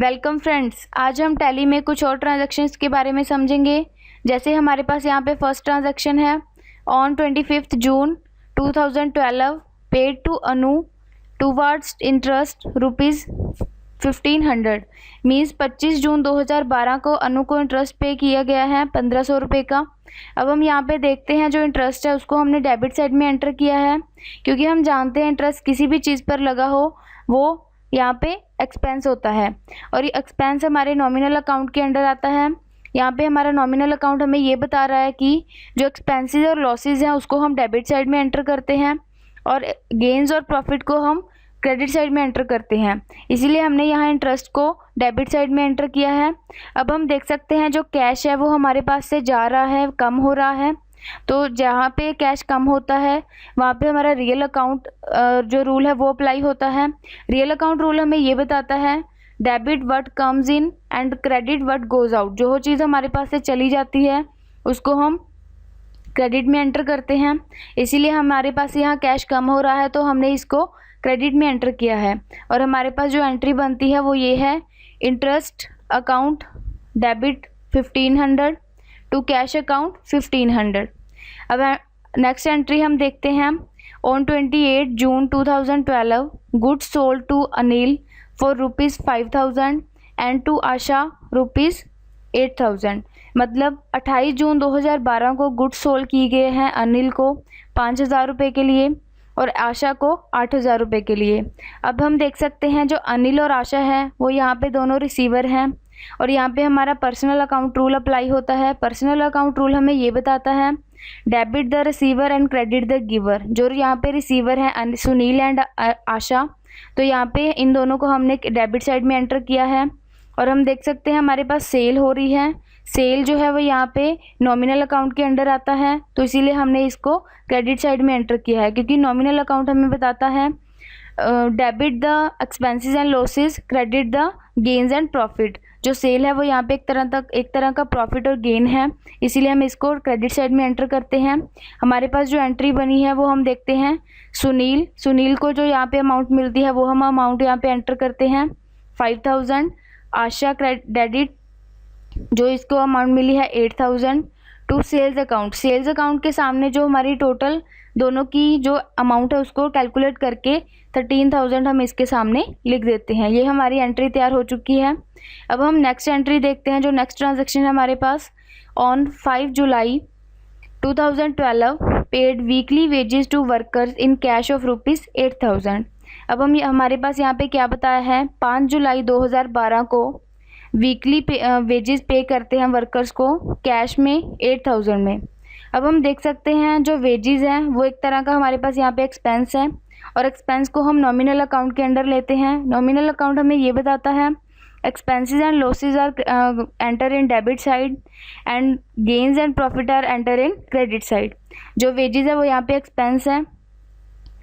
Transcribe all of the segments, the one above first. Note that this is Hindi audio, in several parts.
वेलकम फ्रेंड्स, आज हम टैली में कुछ और ट्रांजैक्शंस के बारे में समझेंगे। जैसे हमारे पास यहाँ पे फर्स्ट ट्रांजैक्शन है on 25 June 2012 paid to Anu towards interest ₹1500 means 25 June 2012 को अनु को इंटरेस्ट पे किया गया है 1500 रुपये का। अब हम यहाँ पे देखते हैं जो इंटरेस्ट है उसको हमने डेबिट साइड में एंटर किया है, क्योंकि हम जानते हैं इंटरेस्ट किसी भी चीज़ पर लगा हो वो यहाँ पे एक्सपेंस होता है और ये एक्सपेंस हमारे नॉमिनल अकाउंट के अंडर आता है। यहाँ पे हमारा नॉमिनल अकाउंट हमें ये बता रहा है कि जो एक्सपेंसेस और लॉसेस हैं उसको हम डेबिट साइड में एंटर करते हैं और गेंस और प्रॉफिट को हम क्रेडिट साइड में एंटर करते हैं, इसीलिए हमने यहाँ इंटरेस्ट को डेबिट साइड में एंटर किया है। अब हम देख सकते हैं जो कैश है वो हमारे पास से जा रहा है, कम हो रहा है। तो जहाँ पे कैश कम होता है वहाँ पे हमारा रियल अकाउंट जो रूल है वो अप्लाई होता है। रियल अकाउंट रूल हमें ये बताता है debit what comes in and credit what goes out. जो चीज़ हमारे पास से चली जाती है उसको हम क्रेडिट में एंटर करते हैं, इसीलिए हमारे पास यहाँ कैश कम हो रहा है तो हमने इसको क्रेडिट में एंटर किया है। और हमारे पास जो एंट्री बनती है वो ये है interest account debit 1500 to cash account 1500। अब नेक्स्ट एंट्री हम देखते हैं on 28 June 2012 goods sold to Anil for ₹5000 and to Asha ₹8000। मतलब 28 जून 2012 को गुड्स सोल्ड किए गए हैं अनिल को 5000 रुपये के लिए और आशा को 8000 रुपये के लिए। अब हम देख सकते हैं जो अनिल और आशा है वो यहाँ पे दोनों रिसीवर हैं और यहाँ पे हमारा पर्सनल अकाउंट रूल अप्लाई होता है। पर्सनल अकाउंट रूल हमें ये बताता है debit the receiver and credit the giver. जो यहाँ पे रिसीवर हैं सुनील एंड आशा, तो यहाँ पे इन दोनों को हमने डेबिट साइड में एंटर किया है। और हम देख सकते हैं हमारे पास सेल हो रही है, सेल जो है वो यहाँ पे नॉमिनल अकाउंट के अंडर आता है, तो इसीलिए हमने इसको क्रेडिट साइड में एंटर किया है, क्योंकि नॉमिनल अकाउंट हमें बताता है debit the expenses and losses credit the gains and profit. जो सेल है वो यहाँ पे एक तरह का प्रॉफिट और गेन है, इसीलिए हम इसको क्रेडिट साइड में एंटर करते हैं। हमारे पास जो एंट्री बनी है वो हम देखते हैं सुनील को जो यहाँ पे अमाउंट मिलती है वो हम अमाउंट यहाँ पे एंटर करते हैं 5000। आशा क्रेडिट जो इसको अमाउंट मिली है 8000 टू सेल्स अकाउंट के सामने जो हमारी टोटल दोनों की जो अमाउंट है उसको कैलकुलेट करके 13000 हम इसके सामने लिख देते हैं। ये हमारी एंट्री तैयार हो चुकी है। अब हम नेक्स्ट एंट्री देखते हैं। जो नेक्स्ट ट्रांजैक्शन है हमारे पास on 5 July 2012 paid weekly wages to workers in cash of ₹8000। अब हमारे पास यहाँ पे क्या बताया है 5 जुलाई 2012 को वीकली वेजेस पे करते हैं वर्कर्स को कैश में 8000 में। अब हम देख सकते हैं जो वेजेस हैं वो एक तरह का हमारे पास यहाँ पे एक्सपेंस है और एक्सपेंस को हम नॉमिनल अकाउंट के अंडर लेते हैं। नॉमिनल अकाउंट हमें ये बताता है expenses and losses are enter in debit side and gains and profit are enter in credit side. जो वेजेस है वो यहाँ पे एक्सपेंस है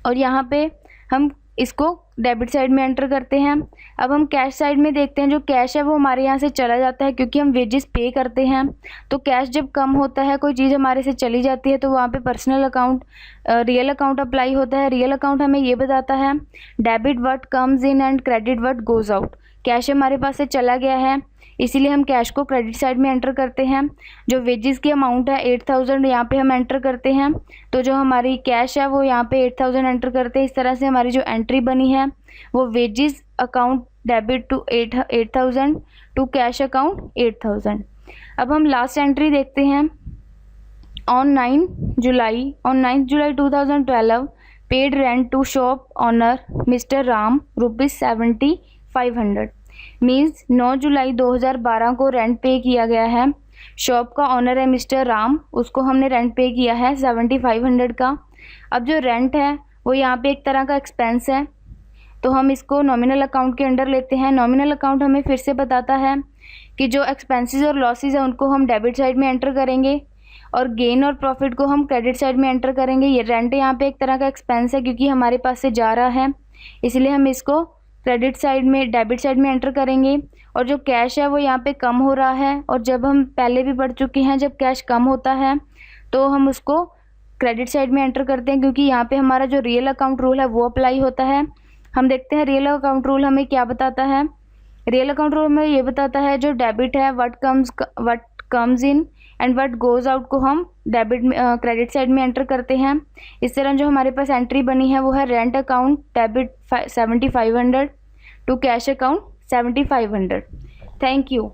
और यहाँ पे हम इसको डेबिट साइड में एंटर करते हैं। अब हम कैश साइड में देखते हैं। जो कैश है वो हमारे यहाँ से चला जाता है, क्योंकि हम वेजेस पे करते हैं। तो कैश जब कम होता है, कोई चीज़ हमारे से चली जाती है, तो वहाँ पे personal account real account apply होता है। रियल अकाउंट हमें ये बताता है debit what comes in and credit what goes out. Cash हमारे पास से चला गया है, इसीलिए हम कैश को क्रेडिट साइड में एंटर करते हैं। जो वेजेस की अमाउंट है 8000 यहाँ पे हम एंटर करते हैं, तो जो हमारी कैश है वो यहाँ पे 8000 एंटर करते हैं। इस तरह से हमारी जो एंट्री बनी है वो wages account debit to 8000 to cash account 8000। अब हम लास्ट एंट्री देखते हैं on 9 July 2012 paid rent to shop owner mister Ram ₹7500 means 9 July 2012 को रेंट पे किया गया है। शॉप का ऑनर है मिस्टर राम, उसको हमने रेंट पे किया है 7500 का। अब जो रेंट है वो यहाँ पे एक तरह का एक्सपेंस है, तो हम इसको नॉमिनल अकाउंट के अंडर लेते हैं। नॉमिनल अकाउंट हमें फिर से बताता है कि जो एक्सपेंसेस और लॉसेस हैं उनको हम डेबिट साइड में एंटर करेंगे और गेन और प्रॉफिट को हम क्रेडिट साइड में एंटर करेंगे। ये रेंट यहाँ पे एक तरह का एक्सपेंस है, क्योंकि हमारे पास से जा रहा है, इसलिए हम इसको क्रेडिट साइड में डेबिट साइड में एंटर करेंगे। और जो कैश है वो यहाँ पे कम हो रहा है, और जब हम पहले भी पढ़ चुके हैं जब कैश कम होता है तो हम उसको क्रेडिट साइड में एंटर करते हैं, क्योंकि यहाँ पे हमारा जो रियल अकाउंट रूल है वो अप्लाई होता है। हम देखते हैं रियल अकाउंट रूल हमें क्या बताता है रियल अकाउंट रूल में ये बताता है जो डेबिट है what comes in and what goes out को हम डेबिट क्रेडिट साइड में एंटर करते हैं। इस तरह जो हमारे पास एंट्री बनी है वो है rent account debit 7500 to cash account 7500। Thank you.